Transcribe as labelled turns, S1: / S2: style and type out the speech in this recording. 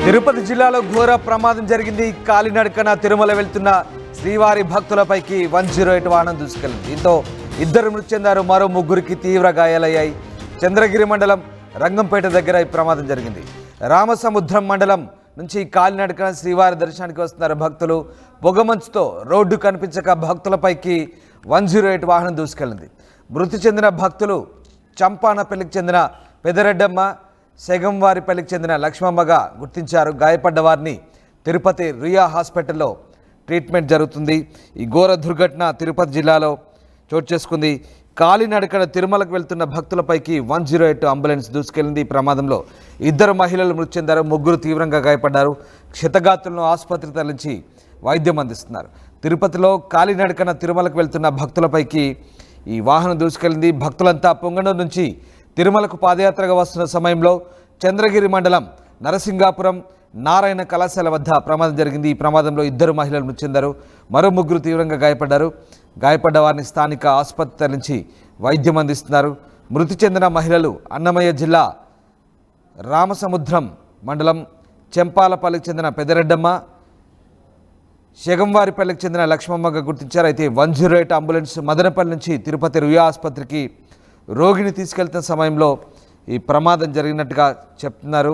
S1: తిరుపతి జిల్లాలో ఘోర ప్రమాదం జరిగింది. కాలినడకన తిరుమల వెళ్తున్న శ్రీవారి భక్తులపైకి 108 వాహనం దూసుకెళ్లింది. దీంతో ఇద్దరు మృతి చెందారు, మరో ముగ్గురికి తీవ్ర గాయాలయ్యాయి. చంద్రగిరి మండలం రంగంపేట దగ్గర ఈ ప్రమాదం జరిగింది. రామసముద్రం మండలం నుంచి కాలినడకన శ్రీవారి దర్శనానికి వస్తున్నారు భక్తులు. పొగమంచుతో రోడ్డు కనిపించక భక్తులపైకి 108 వాహనం దూసుకెళ్లింది. మృతి చెందిన భక్తులు చంపానపల్లికి చెందిన పెదరెడ్డమ్మ, సెగంవారిపల్లికి చెందిన లక్ష్మమ్మగా గుర్తించారు. గాయపడ్డ వారిని తిరుపతి రియా హాస్పిటల్లో ట్రీట్మెంట్ జరుగుతుంది. ఈ ఘోర దుర్ఘటన తిరుపతి జిల్లాలో చోటు చేసుకుంది. కాలినడకన తిరుమలకు వెళ్తున్న భక్తులపైకి 108 అంబులెన్స్ దూసుకెళ్లింది. ఈ ప్రమాదంలో ఇద్దరు మహిళలు మృతి చెందారు, ముగ్గురు తీవ్రంగా గాయపడ్డారు. క్షతగాతులను ఆసుపత్రికి తరలించి వైద్యం అందిస్తున్నారు. తిరుపతిలో కాలినడకన తిరుమలకు వెళ్తున్న భక్తులపైకి ఈ వాహనం దూసుకెళ్లింది. భక్తులంతా పొంగనూరు నుంచి తిరుమలకు పాదయాత్రగా వస్తున్న సమయంలో చంద్రగిరి మండలం నరసింగాపురం నారాయణ కళాశాల వద్ద ప్రమాదం జరిగింది. ఈ ప్రమాదంలో ఇద్దరు మహిళలు మృతి చెందారు, మరో ముగ్గురు తీవ్రంగా గాయపడ్డారు. గాయపడ్డ వారిని స్థానిక ఆసుపత్రి తరలించి వైద్యం అందిస్తున్నారు. మృతి చెందిన మహిళలు అన్నమయ్య జిల్లా రామసముద్రం మండలం చెంపాలపల్లికి చెందిన పెదరెడ్డమ్మ, షెగంవారిపల్లికి చెందిన లక్ష్మమ్మగా గుర్తించారు. అయితే 108 అంబులెన్స్ మదనపల్లి నుంచి తిరుపతి రుయా ఆసుపత్రికి రోగిని తీసుకెళ్తున్న సమయంలో ఈ ప్రమాదం జరిగినట్టుగా చెప్తున్నారు.